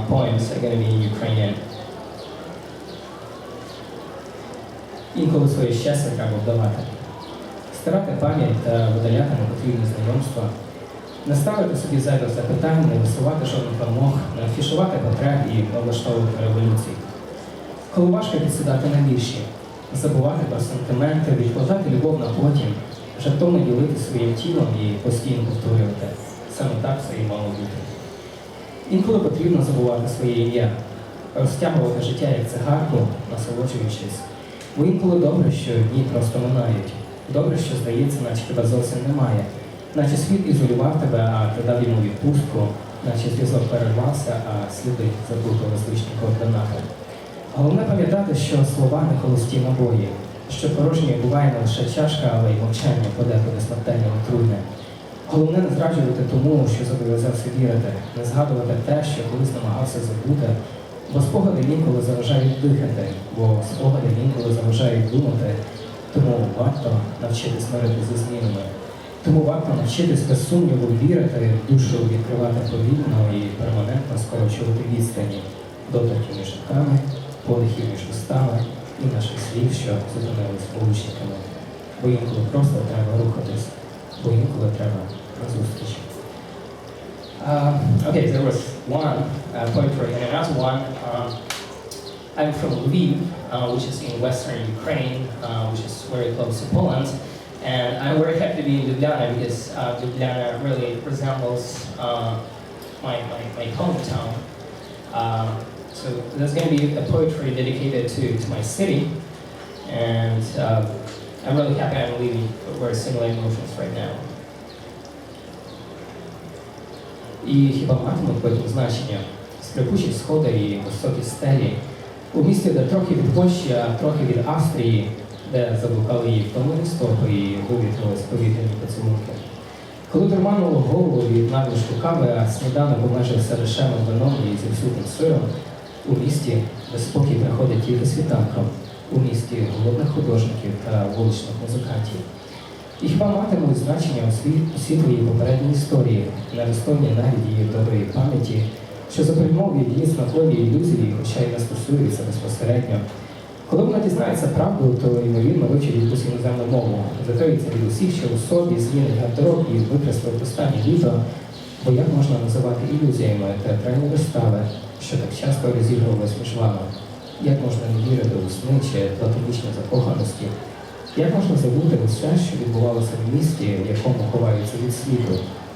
poems are going to be in Ukrainian. Інколи своє щастя треба вдавати. Стирати пам'ять та видаляти непотрібні знайомства. Не ставити собі зайвих запитань, не висувати жодних вимог, не афішувати потреб і не влаштовувати революцій. Коли важко підсідати на вірші, забувати про сентименти, відкладати любов на потім, жартоми ділити своїм тілом і постійно повторювати. Саме так все і мало бути. Інколи потрібно забувати своє ім'я, розтягувати життя як цигарку, насолоджуючись. Бо інколи добре, що дні просто минають. Добре, що здається, наче тебе зовсім немає. Наче світ ізолював тебе, а придав йому відпустку, наче зв'язок перервався, а сліди заплутали звичні координати. Головне пам'ятати, що слова не холості набої, що порожньою буває не лише чашка, але й мовчання подекуди смертельно трудне. Головне не зраджувати тому, що зобов'язався вірити, не згадувати те, що колись намагався забути, бо спогади інколи заважають дихати, бо спогади інколи заважають думати, тому варто навчитись мирити зі змінами. Тому варто навчитись без сумніву вірити, душу відкривати повільно і перманентно скорочувати відстані, доторків між руками, подихів між устами і наших слів, що зупинились получниками. Бо інколи просто треба рухатись, бо інколи треба назустріч. Okay, there was one poetry and another one. I'm from Lviv, which is in western Ukraine, which is very close to Poland. And I'm very happy to be in Ljubljana because Ljubljana really resembles my hometown. So there's going to be a poetry dedicated to my city, and I'm really happy I'm living very similar emotions right now. І хіба матимуть потім значення скрипучі сходи і високі стелі у місті, де трохи від Польщі, а трохи від Австрії, де заблукали її втомлені стопи і вивітрились повітряні поцілунки. Коли дурмануло голову від надлишку кави, а сніданок обмежився дешевим вином і зіпсутим сиром, у місті, де спокій приходить тільки світанком, у місті голодних художників та вуличних музикантів. І хіба матимуть значення усі твої попередні історії, недостойні навіть її доброї пам'яті, що запрямовують її смакові ілюзії, хоча й не стосуються безпосередньо. Коли вона дізнається правду, то, ймовірно, вивчить якусь іноземну мову, затоїться від усіх, що у собі змінить гардероб і викреслить останнє літо, бо як можна називати ілюзіями театральні вистави, що так часто розігрувались між вами? Як можна не вірити у сни чи платонічні закоханості? Як можна забути усе, що відбувалося в місті, в якому ховаються від світу,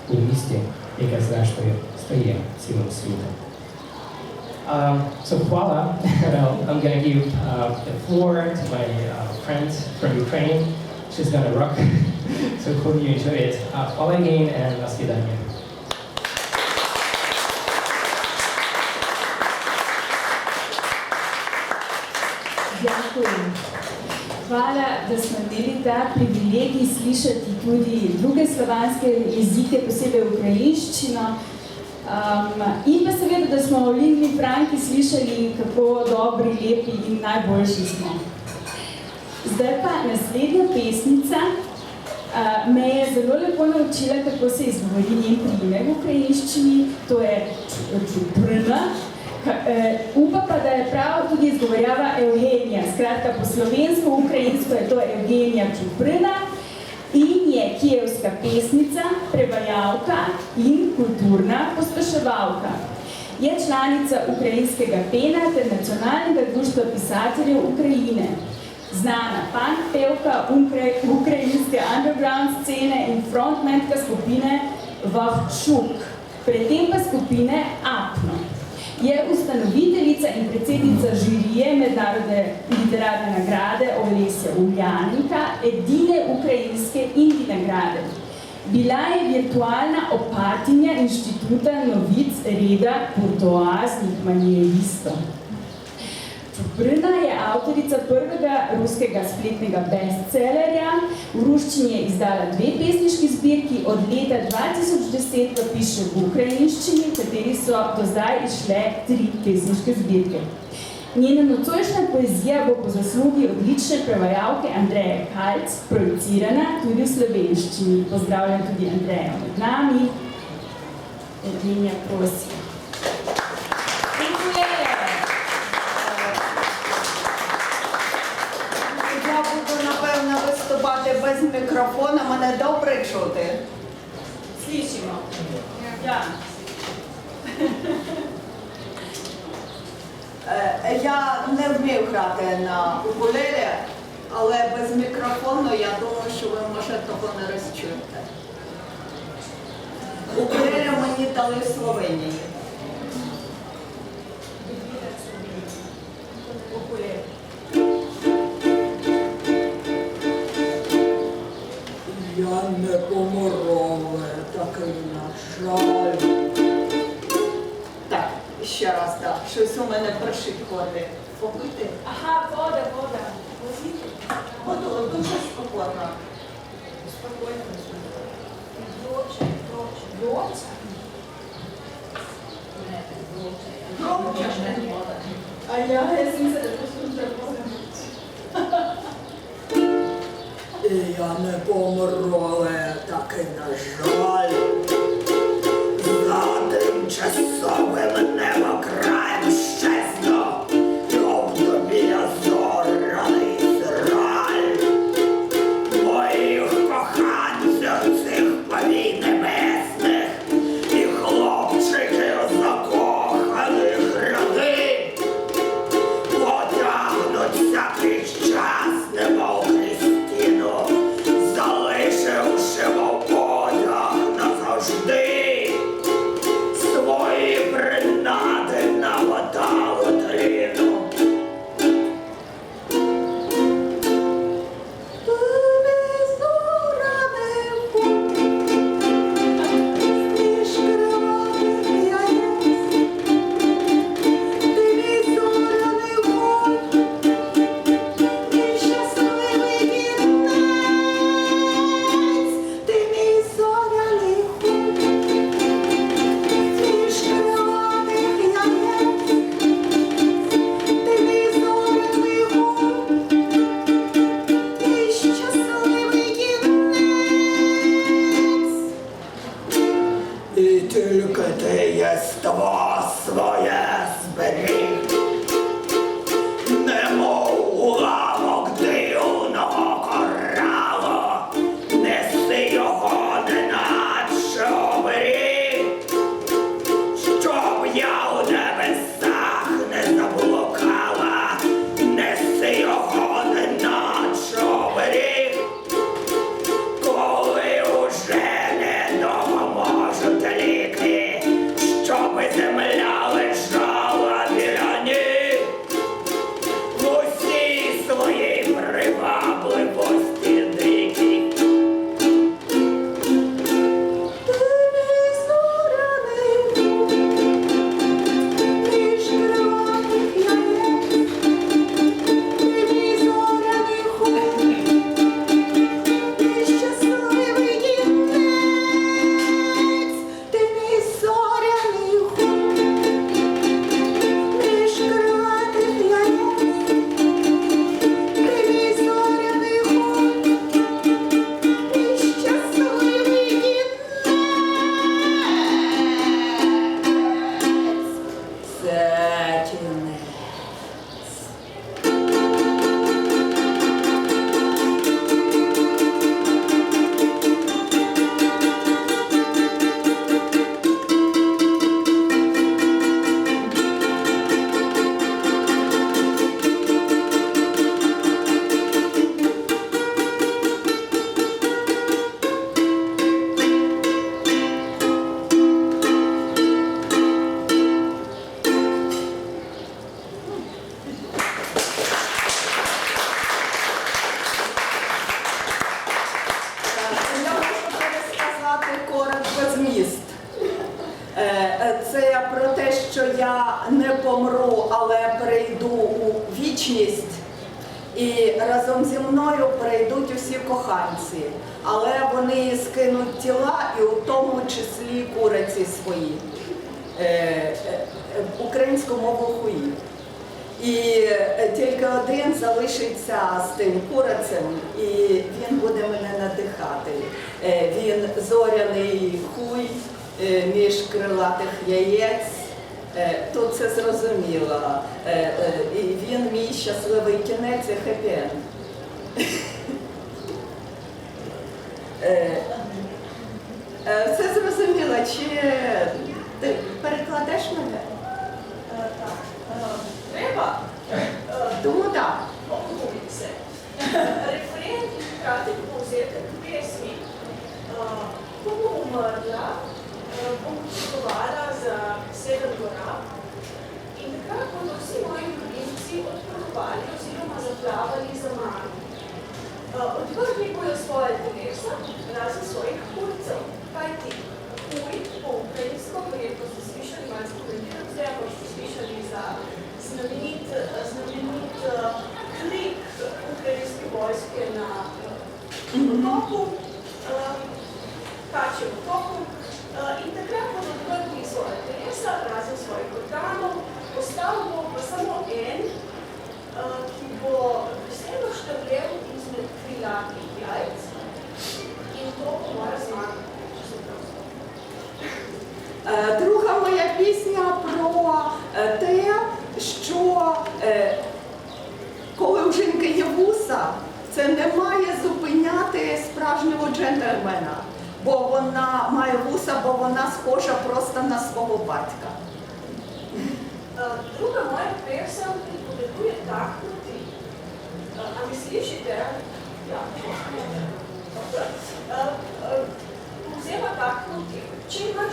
у місті, яке зрештою стає цілим світом? So hvala, I'm going to give the floor to my friend from Ukraine. She's going to rock, so hope you enjoy it. Hvala again and до свидания. Dякую. Hvala, da smo imeli ta privilegij slišati tudi druge slovanske jezike, posebej ukrajinščino. In pa seveda, da smo v lingvi franki slišali, kako dobri, lepi in najboljši smo. Zdaj pa naslednja pesnica me je zelo lepo naučila, kako se izgovori njen priimek v ukrajinščini, to je Čuprna. Upa pa, da je prav tudi izgovorjava Evgenija. Skratka, po slovensko, ukrajinsko je to Evgenija Čuprna in je kijevska pesnica, prevajalka in kulturna pospeševalka. Je članica ukrajinskega PEN-a ter Nacionalnega društva pisateljev Ukrajine. Znana punk pevka ukrajinske underground scene in frontmenka skupine Vahčuk, predtem pa skupine Apno. Je ustanoviteljica in predsednica žirije Mednarodne literarne nagrade Olesja Uljanika, edine ukrajinske indie nagrade. Bila je virtualna opatinja inštituta novic reda burtoaznih manieristov. Čuprina je avtorica prvega ruskega spletnega bestsellerja. V ruščini je izdala 2 pesniški zbirki, od leta 2010 pa piše v ukrajinščini, v kateri so do zdaj izšle 3 pesniške zbirke. Njena nocojšnja poezija bo po zaslugi odlične prevajalke Andreje Kalc projicirana tudi v slovenščini. Pozdravljam tudi Andrejo med nami. Evgenija, prosim. Я буду, напевно, виступати без мікрофона. Мене добре чути? Slišimo. Ja. Я не вмію грати на укулелі, але без мікрофону я думаю, що ви, може, того не розчуєте. Укулелі мені дали в Словенії. Я не поморове, такий, на жаль. Так, ще раз, так. Щось у мене першить ходить. Попити? Aha, voda. Воду дуже спокійно. Spokojno. Vroče. Vroča? Vroče. A ja sem se poslušala voda. Я не помру, але таки, на жаль, за тимчасовим небокраєм щезну, його в тобі я зораний зраль. Моїх коханців цих повій небесних і хлопчиків закоханих ради потягнуться під час, немов Крістіну, залишивши мов одяг назавжди свої принади на водалу тліну. І тільки ти єство своє зберіг, немов уламок дивного коралу, неси його неначе оберіг, щоб я у небесах не заблукала, неси його неначе оберіг, коли уже не допоможуть ліки, щоби земля Це про те, що я не помру, але перейду у вічність. І разом зі мною прийдуть усі коханці, але вони скинуть тіла і у тому числі куриці свої, українську мову хуї. І тільки один залишиться з тим курицем, і він буде мене надихати. Він зоряний хуй між крилатих яєць. Тут це зрозуміло. І він мій щасливий кінець і хеппі-енд. Все зрозуміло. Чи ти перекладеш мене? Так. Треба? Думаю, так. Обмовитися. Референт втратив взяти пісні. Кому умерла, пунктувала за 7 гора. І така, коли всі мої українці відпрацювали, озірoma заплавали за маму. Odvrhnikuju svoje telesa razen svojih kurcev, kajti kuj po ukrajinsko, verjetno ste slišali, malo smo komentirali, ako ste slišali za znamenit klik ukrajinske vojske na otoku, Kačjem otoku. In takrat bodo odvrgli svoje telesa razen svojih organov, ostal bo pa samo en, ki bo veselo štrlel izmed krilatih jajc in to bo moja zmaga, če se prav spomnim. Друга моя пісня про те, що коли у жінки є вуса, це не має зупиняти справжнього джентльмена, бо вона має вуса, бо вона схожа просто на свого батька. Druga moja pesem pripoveduje taknuti. A mi slišite? Ja. Vzema taknuti. Če ima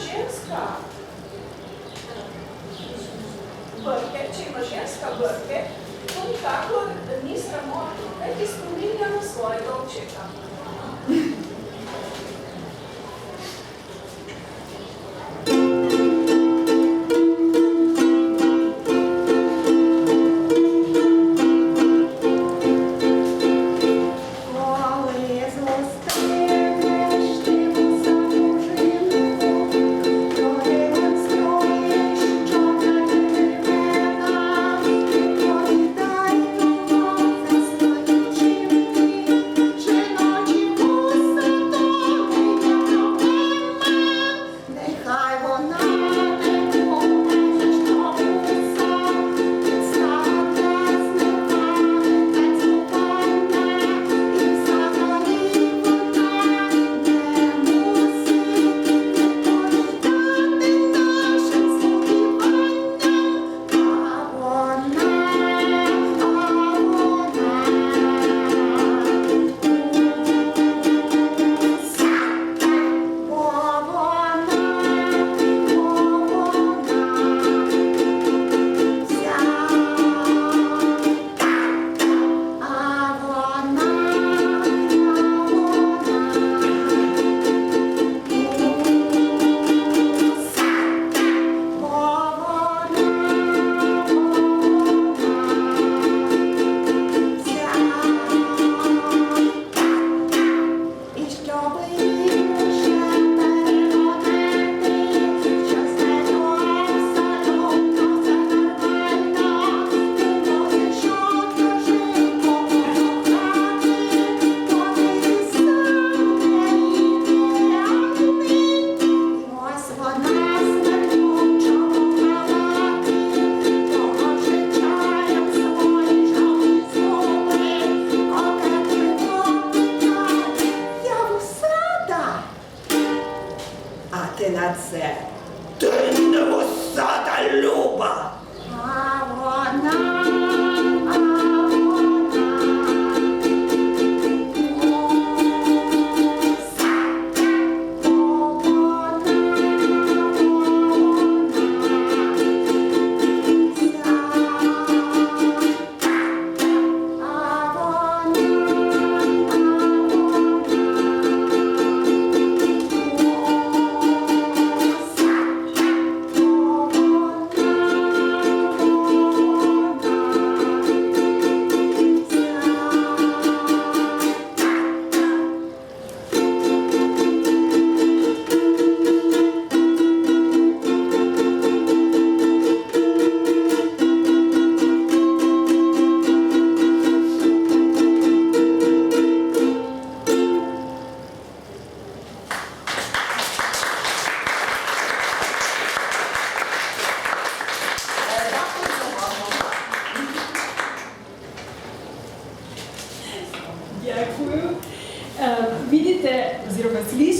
ženska brke, to nikakor ni sramotno, kajti spominja na svojega očeta. на це. Ти не вусата, Люба! А вона...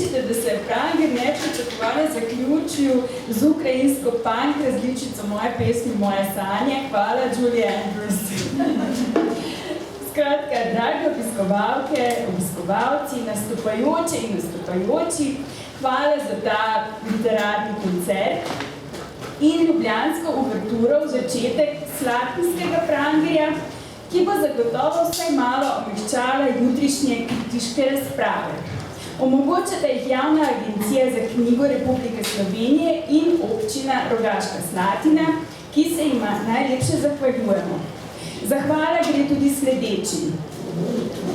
slišite, da se je Pranger nepričakovano zaključil z ukrajinsko punk različico moje pesmi Moje sanje. Hvala, Julie Andrews. Skratka, dragi obiskovalke, obiskovalci, nastopajoče in nastopajoči, hvala za ta literarni koncert in ljubljansko uverturo v začetek Slatinskega Prangerja, ki bo zagotovo vsaj malo omehčala jutrišnje kritiške razprave. Omogočata jih Javna agencija za knjigo Republike Slovenije in občina Rogaška Slatina, ki se jima najlepše zahvaljujemo. Zahvala gre tudi sledečim.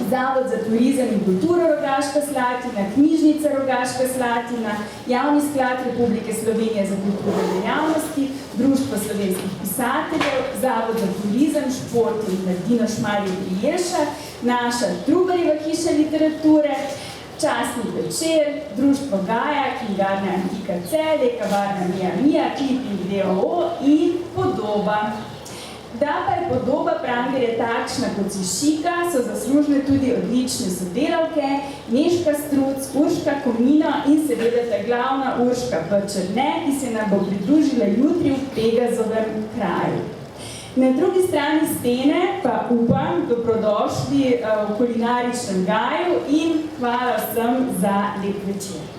Zavod za turizem in kulturo Rogaška Slatina, Knjižnica Rogaška Slatina, Javni sklad Republike Slovenije za kulturne dejavnosti, Društvo slovenskih pisateljev, Zavod za turizem, šport in mladino Šmarje pri Jelšah, naša Trubarjeva hiša literature, Časnik Večer, Društvo Gaja, knjigarna Antika Celje, kavarna Mija, Clipping d.o.o. in Podoba. Da pa je podoba Prangerja takšna kot si šika, so zaslužne tudi odlične sodelavke, Nežka Struc, Urška Komino in seveda ta glavna Urška Černe, ki se nam bo pridružila jutri v Pegazovem kraju. Na drugi strani stene pa upam, dobrodošli v kulinaričnem gaju in hvala vsem za lep večer.